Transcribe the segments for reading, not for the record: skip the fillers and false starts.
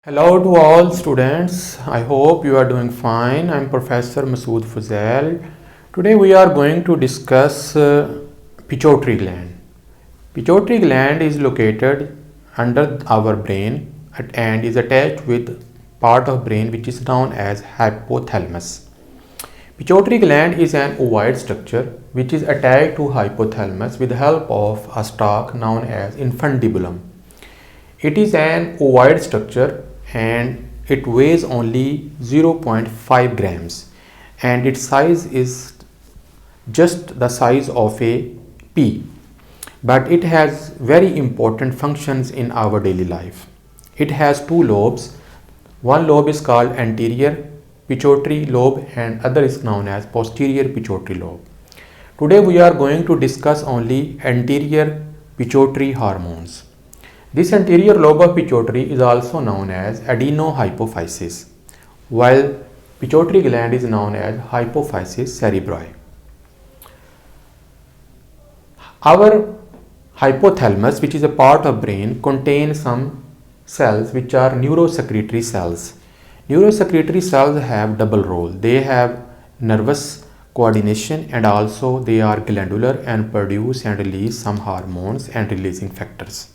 Hello to all students. I hope you are doing fine. I am Professor Masood Fuzail. Today we are going to discuss pituitary gland. Pituitary gland is located under our brain and is attached with part of brain which is known as hypothalamus. Pituitary gland is an ovoid structure which is attached to hypothalamus with the help of a stalk known as infundibulum. It is an ovoid structure and it weighs only 0.5 grams and its size is just the size of a pea, but it has very important functions in our daily life. It has two lobes. One lobe is called anterior pituitary lobe and other is known as posterior pituitary lobe. Today we are going to discuss only anterior pituitary hormones. This anterior lobe of pituitary is also known as adenohypophysis, while pituitary gland is known as hypophysis cerebri. Our hypothalamus, which is a part of brain, contains some cells which are neurosecretory cells. Neurosecretory cells have double role. They have nervous coordination and also they are glandular and produce and release some hormones and releasing factors.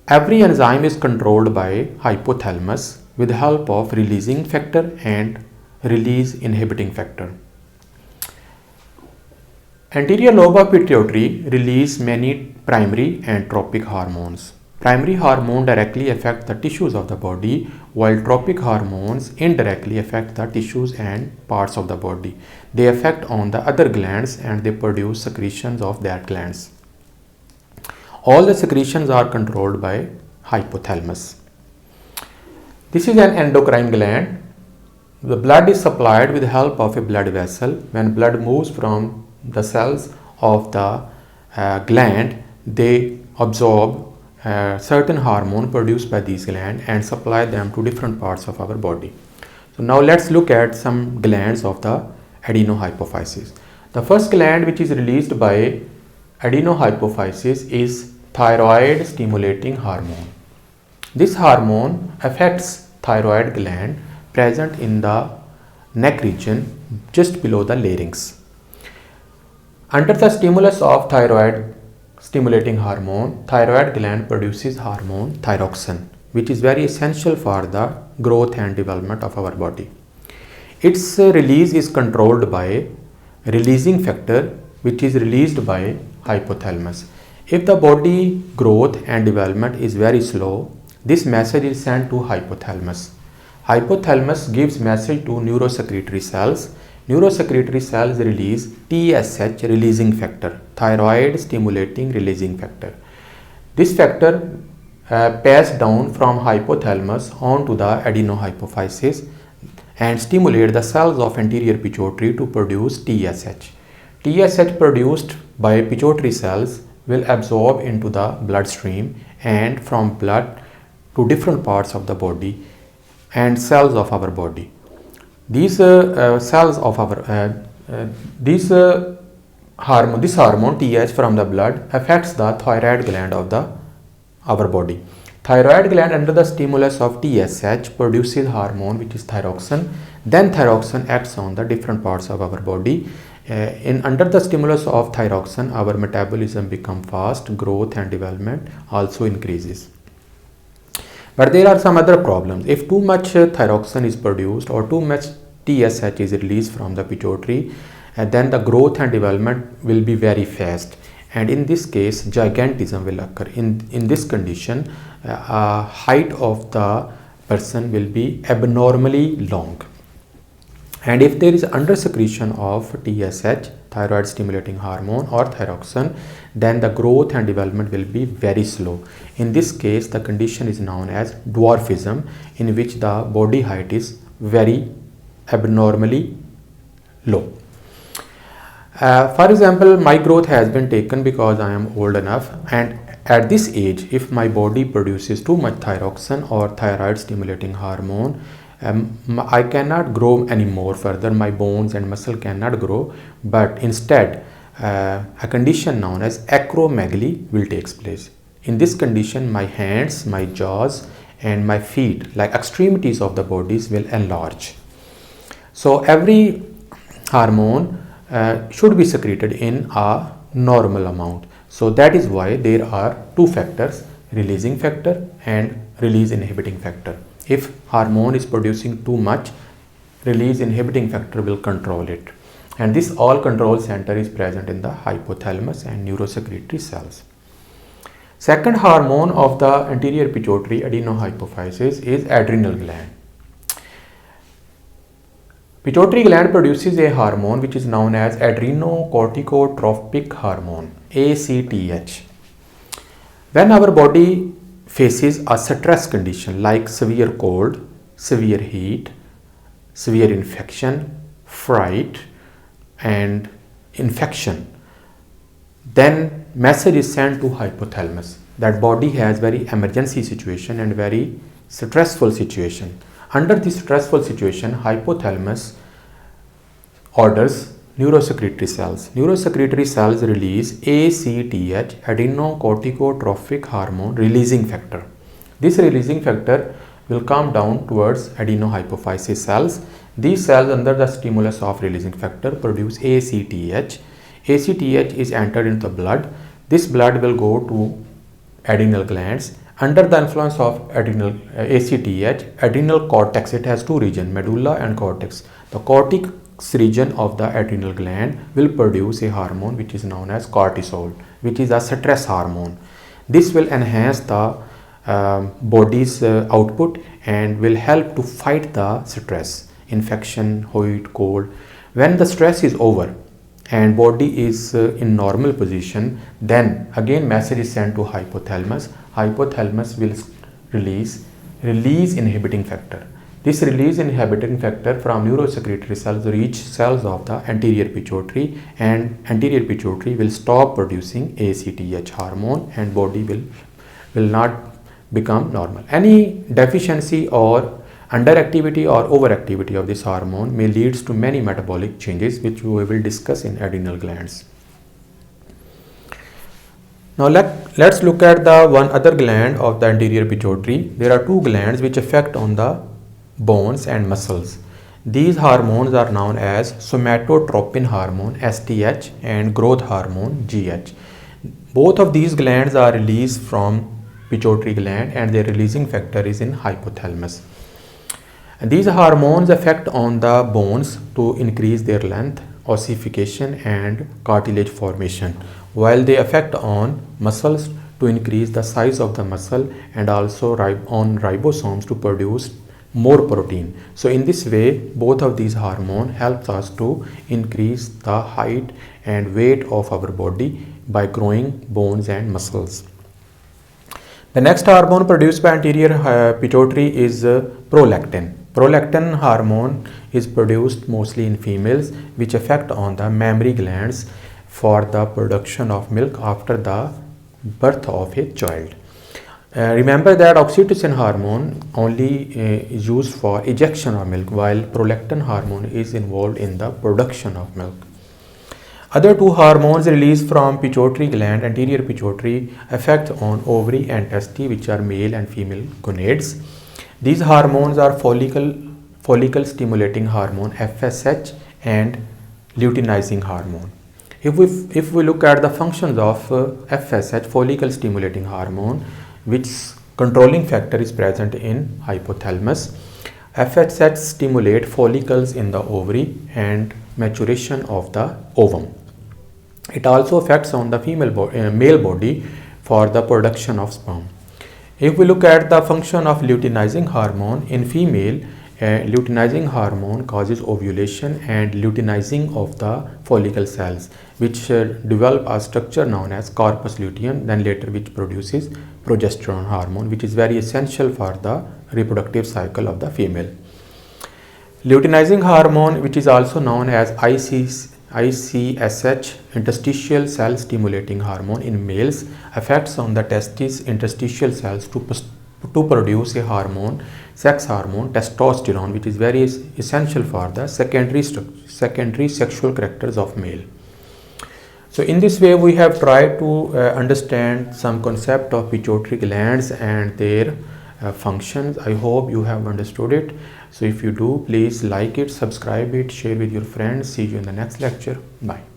Every enzyme is controlled by hypothalamus with the help of releasing factor and release inhibiting factor. Anterior lobe of pituitary release many primary and tropic hormones. Primary hormone directly affect the tissues of the body, while tropic hormones indirectly affect the tissues and parts of the body. They affect on the other glands and they produce secretions of that glands. All the secretions are controlled by hypothalamus. This is an endocrine gland. The blood is supplied with the help of a blood vessel. When blood moves from the cells of the gland, they absorb certain hormone produced by these glands and supply them to different parts of our body. So now let's look at some glands of the adenohypophysis. The first gland which is released by adenohypophysis is thyroid stimulating hormone. This hormone affects thyroid gland present in the neck region just below the larynx. Under the stimulus of thyroid stimulating hormone, thyroid gland produces hormone thyroxine, which is very essential for the growth and development of our body. Its release is controlled by releasing factor, which is released by hypothalamus. If the body growth and development is very slow, this message is sent to hypothalamus. Hypothalamus gives message to neurosecretory cells. Neurosecretory cells release TSH releasing factor, thyroid stimulating releasing factor. This factor passes down from hypothalamus onto the adenohypophysis and stimulate the cells of anterior pituitary to produce TSH. TSH produced by pituitary cells will absorb into the bloodstream and from blood to different parts of the body and cells of our body. These cells of our this hormone TH from the blood affects the thyroid gland of our body. Thyroid gland under the stimulus of TSH produces hormone which is thyroxine. Then thyroxine acts on the different parts of our body. Under the stimulus of thyroxine, our metabolism becomes fast, growth and development also increases. But there are some other problems. If too much thyroxine is produced or too much TSH is released from the pituitary, then the growth and development will be very fast. And in this case, gigantism will occur. In this condition, height of the person will be abnormally long. And if there is under secretion of TSH, thyroid stimulating hormone or thyroxine, then the growth and development will be very slow. In this case, the condition is known as dwarfism, in which the body height is very abnormally low. For example, my growth has been taken because I am old enough, and at this age, if my body produces too much thyroxine or thyroid stimulating hormone, I cannot grow anymore further. My bones and muscle cannot grow, but instead a condition known as acromegaly will take place. In this condition, my hands, my jaws and my feet, like extremities of the bodies, will enlarge. So every hormone should be secreted in a normal amount. So that is why there are two factors, releasing factor and release inhibiting factor. If hormone is producing too much, release inhibiting factor will control it. And this all control center is present in the hypothalamus and neurosecretory cells. Second hormone of the anterior pituitary adenohypophysis is adrenal gland. Pituitary gland produces a hormone which is known as adrenocorticotropic hormone, ACTH. When our body faces a stress condition like severe cold, severe heat, severe infection, fright and infection, then message is sent to hypothalamus that body has very emergency situation and very stressful situation. Under this stressful situation, hypothalamus orders neurosecretory cells. Neurosecretory cells release ACTH, adrenocorticotropic hormone releasing factor. This releasing factor will come down towards adenohypophysis cells. These cells under the stimulus of releasing factor produce ACTH. ACTH is entered into the blood. This blood will go to adrenal glands. Under the influence of adrenal ACTH, adrenal cortex, it has two regions, medulla and cortex. The cortex region of the adrenal gland will produce a hormone which is known as cortisol, which is a stress hormone. This will enhance the body's output and will help to fight the stress, infection, heat, cold. When the stress is over and body is in normal position, then again message is sent to hypothalamus. Hypothalamus will release inhibiting factor. This release inhibiting factor from neurosecretory cells reach cells of the anterior pituitary, and anterior pituitary will stop producing ACTH hormone and body will not become normal. Any deficiency or underactivity or overactivity of this hormone may leads to many metabolic changes which we will discuss in adrenal glands. Now let's look at the one other gland of the anterior pituitary. There are two glands which affect on the bones and muscles. These hormones are known as somatotropin hormone STH and growth hormone GH. Both of these glands are released from pituitary gland and their releasing factor is in hypothalamus. And these hormones affect on the bones to increase their length, ossification and cartilage formation, while they affect on muscles to increase the size of the muscle and also on ribosomes to produce more protein. So in this way, both of these hormones helps us to increase the height and weight of our body by growing bones and muscles. The next hormone produced by anterior pituitary is prolactin. Prolactin hormone is produced mostly in females, which affect on the mammary glands for the production of milk after the birth of a child. Remember that oxytocin hormone only is used for ejection of milk, while prolactin hormone is involved in the production of milk. Other two hormones released from pituitary gland, anterior pituitary, affect on ovary and testes, which are male and female gonads. These hormones are follicle stimulating hormone FSH and luteinizing hormone. If we look at the functions of FSH, follicle stimulating hormone, which controlling factor is present in hypothalamus. FSH stimulate follicles in the ovary and maturation of the ovum. It also affects on the male body for the production of sperm. If we look at the function of luteinizing hormone in female, luteinizing hormone causes ovulation and luteinizing of the follicle cells, which develop a structure known as corpus luteum, then later which produces progesterone hormone, which is very essential for the reproductive cycle of the female. Luteinizing hormone, which is also known as ICSH, interstitial cell stimulating hormone in males, affects on the testis interstitial cells to produce a hormone, sex hormone, testosterone, which is very essential for the secondary sexual characters of male. So in this way, we have tried to understand some concept of pituitary glands and their functions. I hope you have understood it. So if you do, please like it, subscribe it, share with your friends. See you in the next lecture. Bye.